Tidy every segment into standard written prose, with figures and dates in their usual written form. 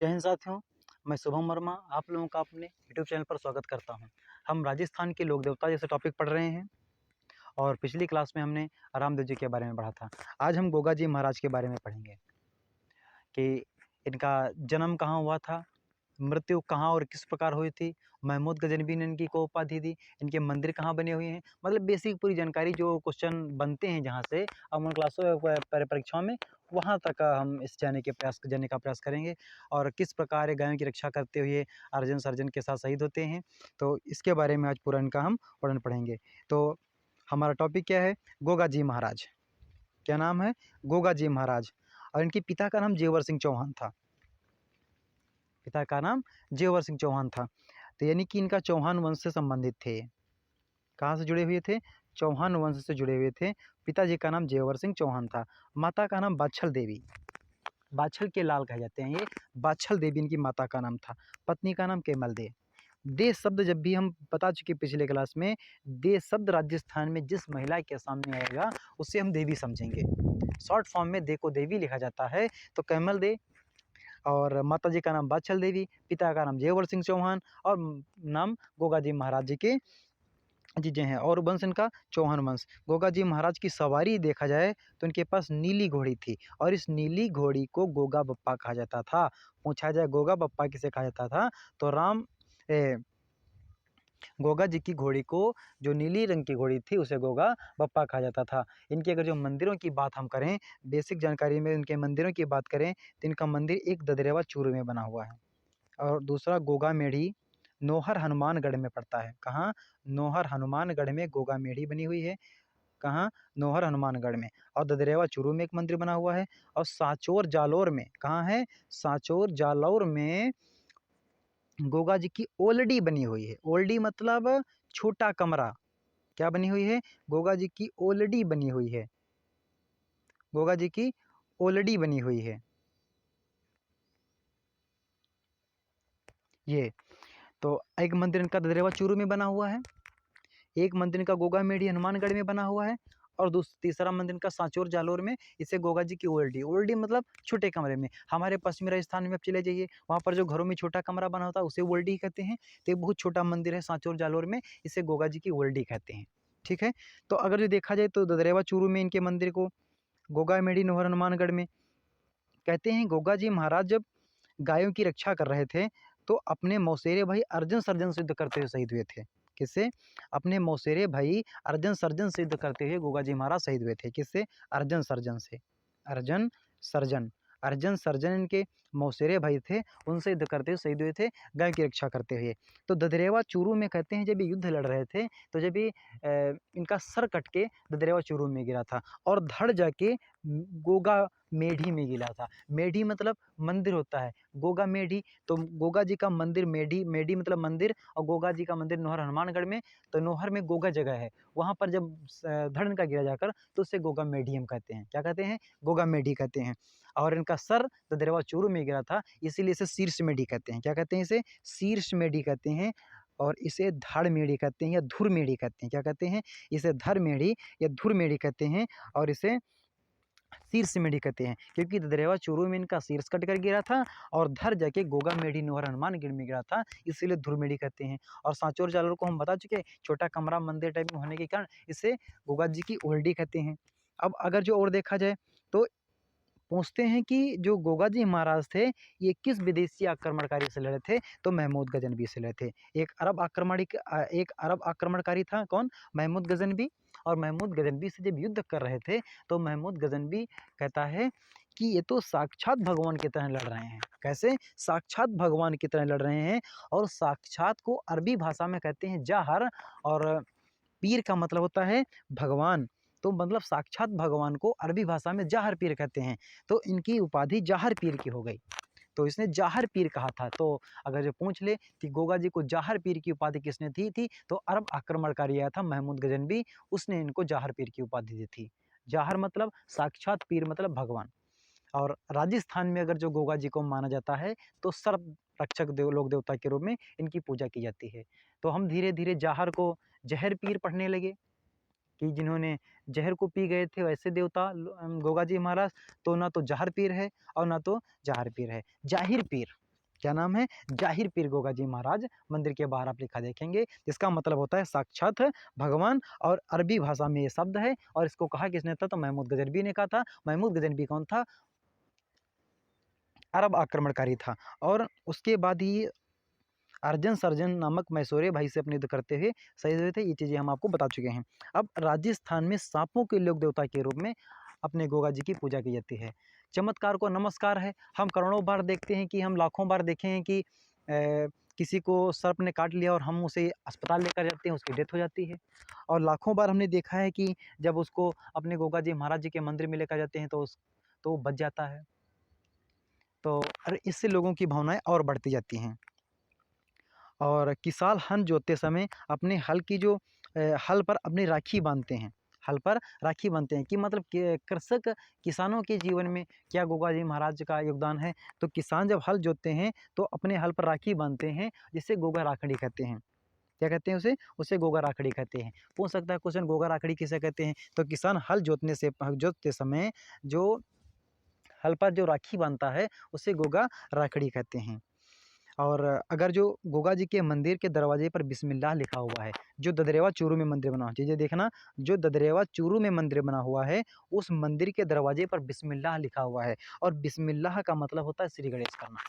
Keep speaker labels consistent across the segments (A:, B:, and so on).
A: जय हिंद साथियों, मैं शुभम वर्मा आप लोगों का अपने यूट्यूब चैनल पर स्वागत करता हूं। हम राजस्थान के लोक देवता जैसे टॉपिक पढ़ रहे हैं और पिछली क्लास में हमने रामदेव जी के बारे में पढ़ा था। आज हम गोगा जी महाराज के बारे में पढ़ेंगे कि इनका जन्म कहाँ हुआ था, मृत्यु कहाँ और किस प्रकार हुई थी, महमूद गजनवी ने इनकी को उपाधि दी, इनके मंदिर कहाँ बने हुए हैं, मतलब बेसिक पूरी जानकारी जो क्वेश्चन बनते हैं जहाँ से हम उन क्लासों परीक्षाओं में वहाँ तक हम जाने का प्रयास करेंगे। और किस प्रकार ये गायों की रक्षा करते हुए अर्जुन सर्जन के साथ शहीद होते हैं, तो इसके बारे में आज पूरा इनका हम वर्णन पढ़ेंगे। तो हमारा टॉपिक क्या है? गोगा जी महाराज। क्या नाम है? गोगा जी महाराज। और इनके पिता का नाम जेवर सिंह चौहान था। पिता का नाम जेवर सिंह चौहान था। तो यानी कि इनका चौहान वंश से संबंधित थे। कहाँ से जुड़े हुए थे? चौहान वंश से जुड़े हुए थे। पिताजी का नाम जेवर सिंह चौहान था। माता का नाम बाछल देवी, बाछल के लाल कहे जाते हैं ये, बाछल देवी इनकी माता का नाम था। पत्नी का नाम केमल दे। दे शब्द जब भी हम बता चुके पिछले क्लास में, दे शब्द राजस्थान में जिस महिला के सामने आएगा उसे हम देवी समझेंगे। शॉर्ट फॉर्म में दे को देवी लिखा जाता है। तो केमल दे और माता जी का नाम बाछल देवी, पिता का नाम जेवर सिंह चौहान और नाम गोगा जी महाराज जी के जीजे हैं। और वंश इनका चौहान वंश। गोगा जी महाराज की सवारी देखा जाए तो इनके पास नीली घोड़ी थी और इस नीली घोड़ी को गोगा बप्पा कहा जाता था। पूछा जाए गोगा बप्पा किसे कहा जाता था, तो गोगा जी की घोड़ी को, जो नीली रंग की घोड़ी थी, उसे गोगा बप्पा कहा जाता था। इनके अगर जो मंदिरों की बात हम करें, बेसिक जानकारी में इनके मंदिरों की बात करें तो इनका मंदिर एक ददरेवा चूरू में बना हुआ है और दूसरा गोगा मेढ़ी नोहर हनुमानगढ़ में पड़ता है। कहाँ? नोहर हनुमानगढ़ में गोगा मेढ़ी बनी हुई है। कहाँ? नोहर हनुमानगढ़ में। और ददरेवा चूरू में एक मंदिर बना हुआ है। और सांचौर जालौर में, कहाँ है? सांचौर जालौर में गोगा जी की ओलडी बनी हुई है। ओलडी मतलब छोटा कमरा। क्या बनी हुई है? गोगा जी की ओलडी बनी हुई है। गोगा जी की ओलडी बनी हुई है ये। तो एक मंदिर इनका ददरेवा चूरू में बना हुआ है, एक मंदिर का गोगा मेढ़ी हनुमानगढ़ में बना हुआ है और तीसरा मंदिर का सांचौर जालौर में। इसे गोगा जी की ओल्डी, ओल्डी मतलब छोटे कमरे में। हमारे पश्चिमी राजस्थान में आप चले जाइए, वहाँ पर जो घरों में छोटा कमरा बना होता है उसे ओल्डी कहते हैं। तो एक बहुत छोटा मंदिर है सांचौर जालौर में, इसे गोगा जी की ओल्डी कहते हैं। ठीक है। तो अगर जो देखा जाए तो ददरेवा चूरू में इनके मंदिर को गोगा मेढ़ी नोहर हनुमानगढ़ में कहते हैं। गोगा जी महाराज जब गायों की रक्षा कर रहे थे तो अपने मौसेरे भाई अर्जुन सर्जन सिद्ध करते हुए शहीद हुए थे। किससे? अपने मौसेरे भाई अर्जुन सर्जन सिद्ध करते हुए गोगा जी महाराज शहीद हुए थे। किससे? अर्जुन सर्जन से। अर्जुन सर्जन, अर्जुन सर्जन इनके मौसेरे भाई थे, उनसे युद्ध करते हुए शहीद हुए थे गाय की रक्षा करते हुए। तो ददरेवा चूरू में कहते हैं जब ये युद्ध लड़ रहे थे तो जब ये इनका सर कट के ददरेवा चूरू में गिरा था और धड़ जाके गोगा मेढ़ी में गिरा था। मेढ़ी मतलब मंदिर होता है, गोगा मेढ़ी। तो गोगा जी का मंदिर मेढ़ी, मेढ़ी मतलब मंदिर, और गोगा जी का मंदिर नोहर हनुमानगढ़ में। तो नोहर में गोगा जगह है, वहाँ पर जब धड़ इनका गिरा जाकर तो उसे गोगा मेढ़ी हम कहते हैं। क्या कहते हैं? गोगा मेढ़ी कहते हैं। और इनका सर ददरेवा चूरू में गिरा था, इसीलिए इसे शीर्ष मेढ़ी कहते हैं। क्या कहते हैं? इसे शीर्ष मेढ़ी कहते हैं। और इसे धड़ मेढ़ी कहते हैं या धुर मेढ़ी कहते हैं। क्या कहते हैं? इसे धर मेढ़ी या धुर मेढ़ी कहते हैं और इसे शीर्ष मेढ़ी कहते हैं, क्योंकि ददरेवा चूरू में इनका शीर्ष कट कर गिरा था और धर जाके गोगा मेढ़ी नोहर हनुमानगढ़ में गिरा था, इसीलिए धुर मेढ़ी कहते हैं। और सांचौर जालौर को हम बता चुके हैं, छोटा कमरा मंदिर टाइप में होने के कारण इसे गोगा जी की ओल्डी कहते हैं। अब अगर जो और देखा जाए तो पूछते हैं कि जो गोगा जी महाराज थे ये किस विदेशी आक्रमणकारी से लड़े थे, तो महमूद गजनवी से लड़े थे। एक अरब आक्रमणकारी था, कौन? महमूद गजनवी। और महमूद गजनवी से जब युद्ध कर रहे थे तो महमूद गजनवी कहता है कि ये तो साक्षात भगवान की तरह लड़ रहे हैं। कैसे? साक्षात भगवान की तरह लड़ रहे हैं। और साक्षात को अरबी भाषा में कहते हैं जाहर, और पीर का मतलब होता है भगवान। तो मतलब साक्षात भगवान को अरबी भाषा में जाहर पीर कहते हैं। तो इनकी उपाधि जाहर पीर की हो गई, तो इसने जाहर पीर कहा था। तो अगर जो पूछ ले कि गोगा जी को जाहर पीर की उपाधि किसने दी थी, तो अरब आक्रमणकारी आया था महमूद गजनवी, उसने इनको जाहर पीर की उपाधि दी थी। जाहर मतलब साक्षात, पीर मतलब भगवान। और राजस्थान में अगर जो गोगा जी को माना जाता है तो सर्प रक्षक लोक देवता के रूप में इनकी पूजा की जाती है। तो हम धीरे धीरे जाहर को जहर पीर पढ़ने लगे कि जिन्होंने जहर को पी गए थे वैसे देवता गोगा जी महाराज। तो ना तो जहर पीर है और ना तो जहर पीर है, जाहिर पीर। क्या नाम है? जाहिर पीर गोगा जी महाराज मंदिर के बाहर आप लिखा देखेंगे। इसका मतलब होता है साक्षात भगवान, और अरबी भाषा में ये शब्द है। और इसको कहा किसने था? तो महमूद गजनबी ने कहा था। महमूद गजनबी कौन था? अरब आक्रमणकारी था। और उसके बाद ही अर्जन सर्जन नामक मैसूरे भाई से अपने युद्ध करते हुए शहीद हुए थे। ये चीज़ें हम आपको बता चुके हैं। अब राजस्थान में सांपों के लोक देवता के रूप में अपने गोगा जी की पूजा की जाती है। चमत्कार को नमस्कार है। हम करोड़ों बार देखते हैं कि हम लाखों बार देखे हैं कि किसी को सर्प ने काट लिया और हम उसे अस्पताल लेकर जाते हैं, उसकी डेथ हो जाती है। और लाखों बार हमने देखा है कि जब उसको अपने गोगा जी महाराज जी के मंदिर में लेकर जाते हैं तो वो बच जाता है। तो इससे लोगों की भावनाएं और बढ़ती जाती हैं। और किसान हल जोतते समय अपने हल की जो हल पर अपनी राखी बांधते हैं। हल पर राखी बांधते हैं कि मतलब कृषक किसानों के जीवन में क्या गोगा जी महाराज का योगदान है। तो किसान जब हल जोतते हैं तो अपने हल पर राखी बांधते हैं, जिसे गोगा राखड़ी कहते हैं। क्या कहते हैं उसे गोगा राखड़ी कहते हैं। पूछ सकता है क्वेश्चन, गोगा राखड़ी किसे कहते हैं? तो किसान हल जोतते समय जो हल पर जो राखी बांधता है उसे गोगा राखड़ी कहते हैं। और अगर जो गोगा जी के मंदिर के दरवाजे पर बिस्मिल्लाह लिखा हुआ है, जो ददरेवा चूरू में मंदिर बना हुआ है, चीज़ें देखना, जो ददरेवा चूरू में मंदिर बना हुआ है उस मंदिर के दरवाजे पर बिस्मिल्लाह लिखा हुआ है। और बिस्मिल्लाह का मतलब होता है श्री गणेश करना।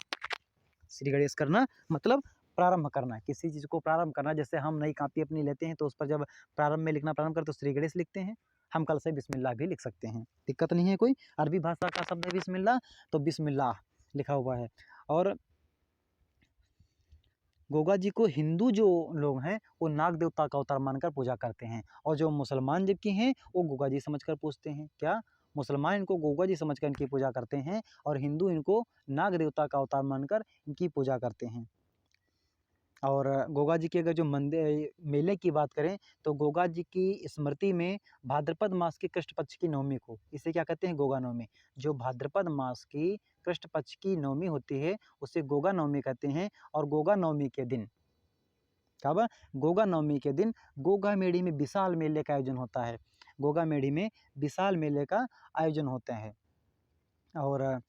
A: श्री गणेश करना मतलब प्रारंभ करना, किसी चीज़ को प्रारंभ करना। जैसे हम नई कॉपी अपनी लेते हैं तो उस पर जब प्रारंभ में लिखना प्रारंभ करते तो श्री गणेश लिखते हैं। हम कल से बिस्मिल्लाह भी लिख सकते हैं, दिक्कत नहीं है कोई। अरबी भाषा का शब्द है बिस्मिल्लाह, तो बिस्मिल्लाह लिखा हुआ है। और गोगा जी को हिंदू जो लोग हैं वो नाग देवता का अवतार मानकर पूजा करते हैं। और जो मुसलमान जबकि हैं वो गोगा जी समझकर पूजते हैं। क्या? मुसलमान इनको गोगा जी समझकर इनकी पूजा करते हैं, और हिंदू इनको नाग देवता का अवतार मानकर इनकी पूजा करते हैं। और गोगा जी के अगर जो मंदिर मेले की बात करें तो गोगा जी की स्मृति में भाद्रपद मास की कृष्ण पक्ष की नवमी को, इसे क्या कहते हैं? गोगा नवमी। जो भाद्रपद मास की कृष्ण पक्ष की नवमी होती है उसे गोगा नवमी कहते हैं। और गोगा नवमी के दिन, कब? गोगा नवमी के दिन गोगा मेढ़ी में विशाल मेले का आयोजन होता है। गोगा मेढ़ी में विशाल मेले का आयोजन होते हैं। और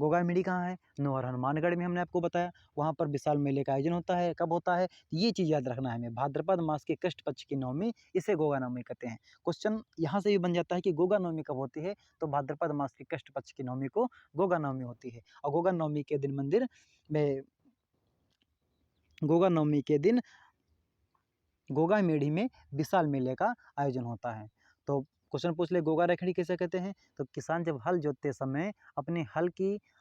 A: गोगा मेढ़ी कहाँ है? नौहर हनुमानगढ़ में, हमने आपको बताया। वहाँ पर विशाल मेले का आयोजन होता है। कब होता है? ये चीज़ याद रखना है हमें। भाद्रपद मास के कृष्ण पक्ष की नवमी, इसे गोगा नवमी कहते हैं। क्वेश्चन यहाँ से भी बन जाता है कि गोगा नवमी कब होती है? तो भाद्रपद मास के कृष्ण पक्ष की नवमी को गोगा नवमी होती है। और गोगा नवमी के दिन मंदिर में, गोगा नवमी के दिन गोगा मेढ़ी में विशाल मेले का आयोजन होता है। तो क्वेश्चन पूछ ले, गोगा राखड़ी किसे कहते हैं? तो किसान जब हल जोतते समय अपने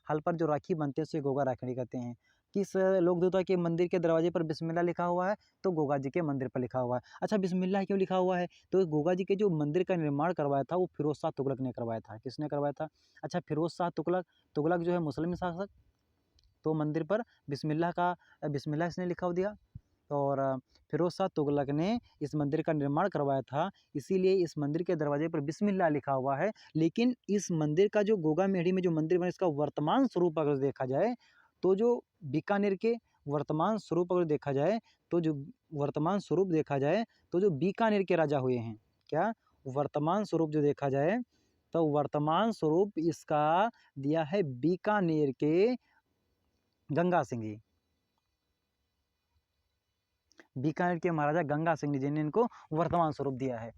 A: हल पर जो राखी बनते हैं उसे गोगा राखड़ी कहते हैं। किस लोक देवता के मंदिर के दरवाजे पर बिस्मिल्लाह लिखा हुआ है? तो गोगा जी के मंदिर पर लिखा हुआ है। अच्छा, बिस्मिल्लाह क्यों लिखा हुआ है? तो गोगा जी के जो मंदिर का निर्माण करवाया था वो फिरोज शाह तुगलक ने करवाया था। किसने करवाया था? अच्छा, फिरोज शाह तुगलक। तुगलक जो है मुस्लिम शासक, तो मंदिर पर बिस्मिल्लाह इसने लिखा दिया। और फिरोज शाह तुगलक ने इस मंदिर का निर्माण करवाया था, इसीलिए इस मंदिर के दरवाजे पर बिस्मिल्लाह लिखा हुआ है। लेकिन इस मंदिर का जो गोगा मेढ़ी में जो मंदिर बना, इसका वर्तमान स्वरूप अगर देखा जाए तो जो बीकानेर के वर्तमान स्वरूप अगर देखा जाए तो जो वर्तमान स्वरूप देखा जाए तो जो बीकानेर के राजा हुए हैं, क्या वर्तमान स्वरूप जो देखा जाए तो वर्तमान स्वरूप इसका दिया है बीकानेर के गंगा सिंह जी। बीकानेर के महाराजा गंगा सिंह जी ने इनको वर्तमान स्वरूप दिया है।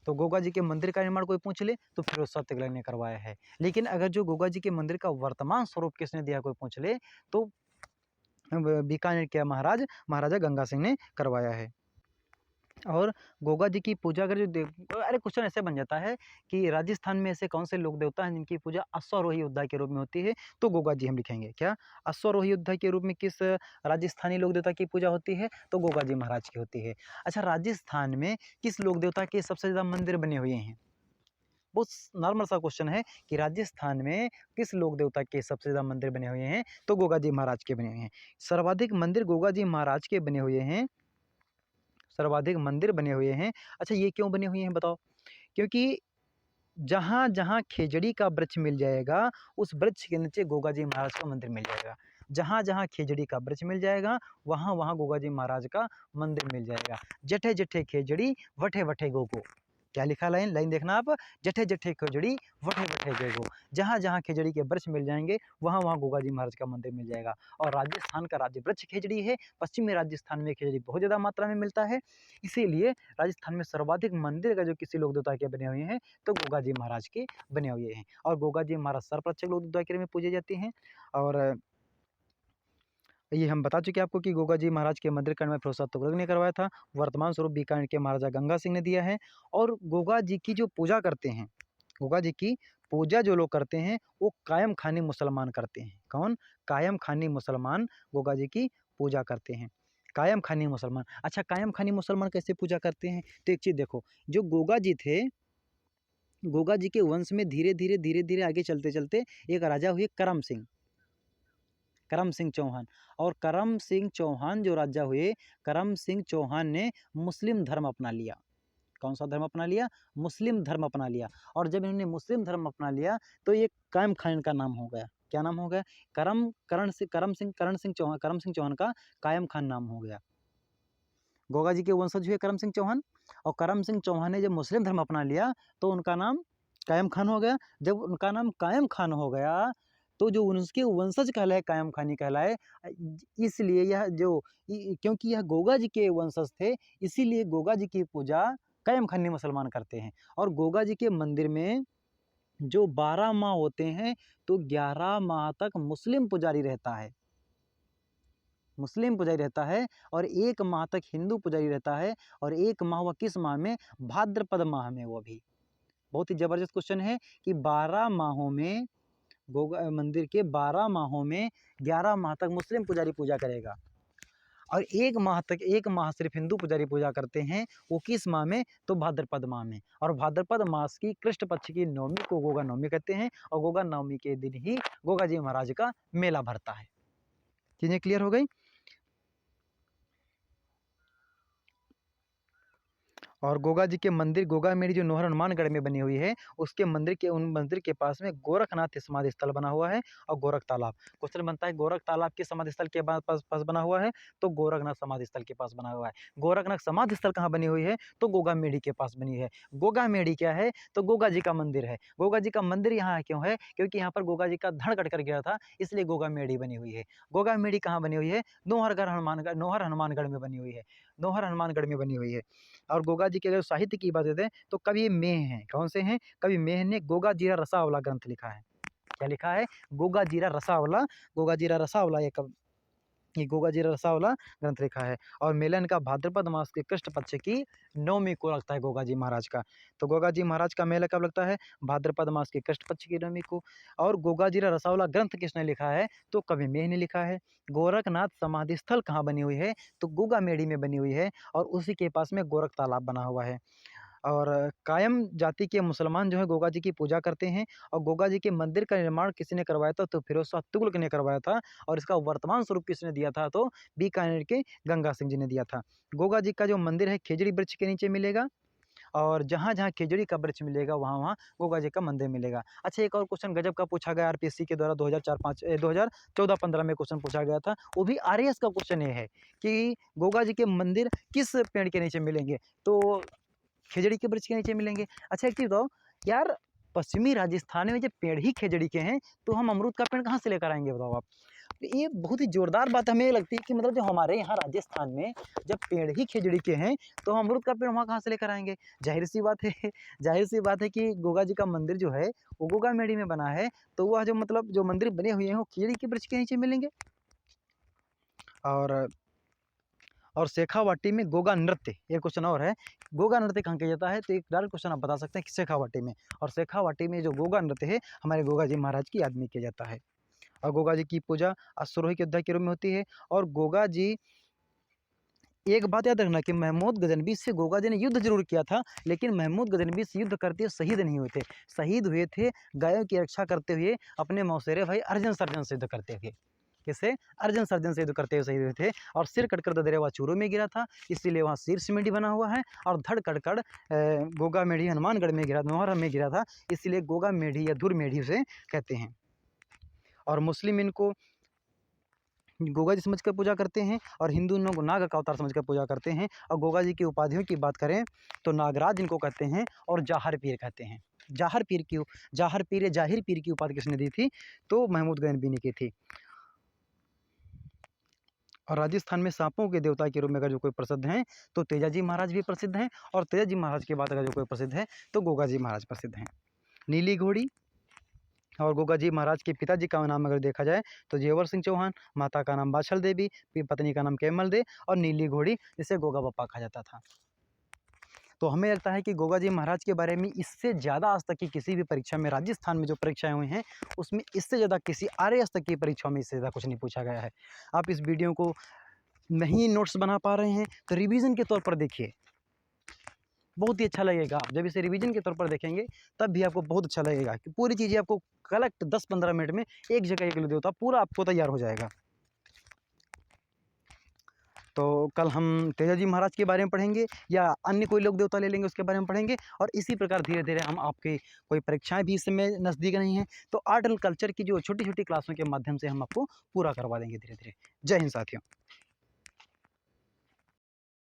A: तो गोगा जी के मंदिर का निर्माण कोई पूछ ले तो फिरोज शाह तुगलक ने करवाया है। लेकिन अगर जो गोगा जी के मंदिर का वर्तमान स्वरूप किसने दिया कोई पूछ ले तो बीकानेर के महाराजा गंगा सिंह ने करवाया है। और गोगा जी की पूजा अगर अरे क्वेश्चन ऐसे बन जाता है कि राजस्थान में ऐसे कौन से लोक देवता हैं जिनकी पूजा अश्वारोही योद्धा के रूप में होती है? तो गोगा जी हम लिखेंगे। क्या? अश्वारोही योद्धा के रूप में किस राजस्थानी लोक देवता की पूजा होती है? तो गोगा जी महाराज की होती है। अच्छा, राजस्थान में किस लोक देवता के सबसे ज़्यादा मंदिर बने हुए हैं? बहुत नॉर्मल सा क्वेश्चन है कि राजस्थान में किस लोक देवता के सबसे ज़्यादा मंदिर बने हुए हैं? तो गोगा जी महाराज के बने हुए हैं। सर्वाधिक मंदिर गोगा जी महाराज के बने हुए हैं। सर्वाधिक मंदिर बने हुए हैं। अच्छा, ये क्यों बने हुए हैं बताओ? क्योंकि जहाँ-जहाँ खेजड़ी का वृक्ष मिल जाएगा, उस वृक्ष के नीचे गोगा जी महाराज का मंदिर मिल जाएगा। जहाँ-जहाँ खेजड़ी का वृक्ष मिल जाएगा, वहाँ-वहाँ गोगा जी महाराज का मंदिर मिल जाएगा। जठे-जठे खेजड़ी, वठे-वठे गोगो। क्या लिखा लाइन लाइन देखना आप, जठे जठे खिजड़ी वठे वठे जगो, जहाँ जहाँ खिजड़ी के वृक्ष मिल जाएंगे वहाँ वहाँ गोगा जी महाराज का मंदिर मिल जाएगा। और राजस्थान का राज्य वृक्ष खिजड़ी है, पश्चिमी राजस्थान में खिजड़ी बहुत ज़्यादा मात्रा में मिलता है, इसीलिए राजस्थान में सर्वाधिक मंदिर का जो किसी लोक देवता के बने हुए हैं तो गोगा जी महाराज के बने हुए हैं। और गोगा जी महाराज सर्वप्रक्षक लोक देवता के रूप में पूजे जाते हैं। और ये हम बता चुके आपको कि गोगा जी महाराज के मंदिर का निर्माण फिरोज शाह तुगलक ने करवाया था, वर्तमान स्वरूप बीकानेर के महाराजा गंगा सिंह ने दिया है। और गोगा जी की जो पूजा करते हैं, गोगा जी की पूजा जो लोग करते हैं वो कायम खानी मुसलमान करते हैं। कौन? कायम खानी मुसलमान गोगा जी की पूजा करते हैं। कायम खानी मुसलमान। अच्छा, कायम खानी मुसलमान कैसे पूजा करते हैं? तो एक चीज़ देखो, जो गोगा जी थे, गोगा जी के वंश में धीरे धीरे धीरे धीरे आगे चलते चलते एक राजा हुए करम सिंह, करम सिंह चौहान। और करम सिंह चौहान जो राजा हुए, करम सिंह चौहान ने मुस्लिम धर्म अपना लिया। कौन सा धर्म अपना लिया? मुस्लिम धर्म अपना लिया। और जब इन्होंने मुस्लिम धर्म अपना लिया तो ये कायम खान का नाम हो गया। क्या नाम हो गया? करण सिंह चौहान का कायम खान नाम हो गया। गोगा जी के वंशज हुए करम सिंह चौहान, और करम सिंह चौहान ने जब मुस्लिम धर्म अपना लिया तो उनका नाम कायम खान हो गया। जब उनका नाम कायम खान हो गया तो जो उसके वंशज कहलाए कायम खानी कहलाए। इसलिए यह जो क्योंकि यह गोगा जी के वंशज थे, इसीलिए गोगा जी की पूजा कायम खानी मुसलमान करते हैं। और गोगा जी के मंदिर में जो 12 माह होते हैं तो 11 माह तक मुस्लिम पुजारी रहता है, मुस्लिम पुजारी रहता है, और 1 माह तक हिंदू पुजारी रहता है। और 1 माह वह किस माह में? भाद्रपद माह में। वो भी बहुत ही जबरदस्त क्वेश्चन है कि 12 माहों में, गोगा मंदिर के 12 माहों में 11 माह तक मुस्लिम पुजारी पूजा करेगा, और 1 माह तक, 1 माह सिर्फ हिंदू पुजारी पूजा करते हैं। वो किस माह में? तो भाद्रपद माह में। और भाद्रपद मास की कृष्ण पक्ष की नवमी को गोगा नवमी कहते हैं, और गोगा नवमी के दिन ही गोगा जी महाराज का मेला भरता है। चीजें क्लियर हो गई? और गोगा जी के मंदिर, गोगा मेरी जो नोहर हनुमानगढ़ में बनी हुई है, उसके मंदिर के, उन मंदिर के पास में गोरखनाथ समाधि स्थल बना हुआ है और गोरख तालाब। क्वेश्चन बनता है गोरख तालाब के समाधि स्थल के पास बना हुआ है, तो गोरखनाथ समाधि स्थल के पास बना हुआ है। गोरखनाथ समाधि स्थल कहाँ बनी हुई है? तो गोगा मेढ़ी के पास बनी है। गोगा मेढ़ी क्या है? तो गोगा जी का मंदिर है। गोगा जी का मंदिर यहाँ क्यों है? क्योंकि यहाँ पर गोगा जी का धड़ कट कर गया था, इसलिए गोगा मेढ़ी बनी हुई है। गोगा मेढ़ी कहाँ बनी हुई है? नोहर हनुमानगढ़ में बनी हुई है, नोहर हनुमानगढ़ में बनी हुई है। और गोगा जी के अगर साहित्य की बात करें तो कवि मेह हैं। कौन से हैं? कवि मेह ने गोगा जीरा रसावला ग्रंथ लिखा है। क्या लिखा है? गोगा जीरा रसावला, गोगा जीरा रसावला ये गोगा जीरा रसावला ग्रंथ लिखा है। और मेलन का भाद्रपद मास के कृष्ण पक्ष की नवमी को लगता है गोगा जी महाराज का। तो गोगा जी महाराज का मेला कब लगता है? भाद्रपद मास के कृष्ण पक्ष की नवमी को। और गोगा जीरा रसावला ग्रंथ किसने लिखा है? तो कवि मेह ने लिखा है। गोरखनाथ समाधि स्थल कहाँ बनी हुई है? तो गोगा मेढ़ी में बनी हुई है, और उसी के पास में गोरख तालाब बना हुआ है। और कायम जाति के मुसलमान जो है गोगा जी की पूजा करते हैं। और गोगा जी के मंदिर का निर्माण किसने करवाया था? तो फिरोज शाह तुगलक ने करवाया था। और इसका वर्तमान स्वरूप किसने दिया था? तो बीकानेर के गंगा सिंह जी ने दिया था। गोगा जी का जो मंदिर है खेजड़ी वृक्ष के नीचे मिलेगा, और जहाँ जहाँ खेजड़ी का वृक्ष मिलेगा वहाँ वहाँ गोगा जी का मंदिर मिलेगा। अच्छा, एक और क्वेश्चन गजब का पूछा गया आरपीएससी के द्वारा 2014-15 में क्वेश्चन पूछा गया था। वो भी आरएएस का क्वेश्चन ये है कि गोगा जी के मंदिर किस पेड़ के नीचे मिलेंगे? तो खेजड़ी के वृक्ष के नीचे मिलेंगे। अच्छा, एक चीज़ बताओ यार, पश्चिमी राजस्थान में जब पेड़ ही खेजड़ी के हैं तो हम अमरूद का पेड़ कहाँ से लेकर आएंगे? बताओ आप। ये बहुत ही जोरदार बात हमें लगती है कि मतलब जो हमारे यहाँ राजस्थान में जब पेड़ ही खेजड़ी के हैं तो हम अमरूद का पेड़ वहाँ कहाँ से लेकर आएंगे? जाहिर सी बात है जाहिर सी बात है कि गोगा जी का मंदिर जो है वो गोगा मेढ़ी में बना है, तो वह जो मतलब जो मंदिर बने हुए हैं वो खेजड़ी के वृक्ष के नीचे मिलेंगे। और शेखावाटी में गोगा नृत्य, ये क्वेश्चन और है, गोगा नृत्य कहाँ किया जाता है? तो एक डायरेक्ट क्वेश्चन आप बता सकते हैं कि शेखावाटी में। और शेखावाटी में जो गोगा नृत्य है हमारे गोगा जी महाराज की याद में किया जाता है। और गोगा जी की पूजा अश्वरोही के योद्धा के रूप में होती है। और गोगा जी, एक बात याद रखना कि महमूद गजनवी से गोगा जी ने युद्ध जरूर किया था, लेकिन महमूद गजनवी से युद्ध करते हुए शहीद नहीं हुए थे। शहीद हुए थे गायों की रक्षा करते हुए अपने मौसेरे भाई अर्जुन सर्जन से युद्ध करते हुए। किससे? अर्जुन सर्जन से युद्ध करते हुए शहीद हुए थे। और सिर कटकर ददरेवा चूरू में गिरा था, इसीलिए वहाँ सिर सिमेंटी बना हुआ है। और धड़ कटकर गोगा मेढ़ी हनुमानगढ़ में गिरा, नोहर में गिरा था, इसलिए गोगा मेढ़ी या धुर मेढ़ी उसे कहते हैं। और मुस्लिम इनको गोगा जी समझकर पूजा करते हैं, और हिंदू लोग नाग का अवतार समझकर पूजा करते हैं। और गोगा जी की उपाधियों की बात करें तो नागराज इनको कहते हैं और जाहर पीर कहते हैं। जाहर पीर या जाहिर पीर की उपाधि किसने दी थी? तो महमूद गैनवी ने की थी। और राजस्थान में सांपों के देवता के रूप में अगर जो कोई प्रसिद्ध हैं तो तेजाजी महाराज भी प्रसिद्ध हैं, और तेजाजी महाराज के बाद अगर जो कोई प्रसिद्ध है तो गोगा जी महाराज प्रसिद्ध हैं। नीली घोड़ी और गोगा जी महाराज के पिताजी का नाम अगर देखा जाए तो जेवर सिंह चौहान, माता का नाम बाछल देवी, पत्नी का नाम कैमल दे, और नीली घोड़ी जिसे गोगा बप्पा कहा जाता था। तो हमें लगता है कि गोगा जी महाराज के बारे में इससे ज़्यादा आज तक की किसी भी परीक्षा में, राजस्थान में जो परीक्षाएं हुई हैं उसमें इससे ज़्यादा किसी आर्य तक की परीक्षा में इससे ज़्यादा कुछ नहीं पूछा गया है। आप इस वीडियो को नहीं नोट्स बना पा रहे हैं तो रिवीजन के तौर पर देखिए, बहुत ही अच्छा लगेगा। आप जब इसे रिवीजन के तौर पर देखेंगे तब भी आपको बहुत अच्छा लगेगा कि पूरी चीज़ें आपको कलेक्ट 10-15 मिनट में एक जगह एक देवता पूरा आपको तैयार हो जाएगा। तो कल हम तेजाजी महाराज के बारे में पढ़ेंगे या अन्य कोई लोक देवता ले लेंगे उसके बारे में पढ़ेंगे, और इसी प्रकार धीरे धीरे हम आपके कोई परीक्षाएं भी इस समय नज़दीक नहीं हैं तो आर्ट एंड कल्चर की जो छोटी छोटी क्लासों के माध्यम से हम आपको पूरा करवा देंगे धीरे धीरे। जय हिंद साथियों।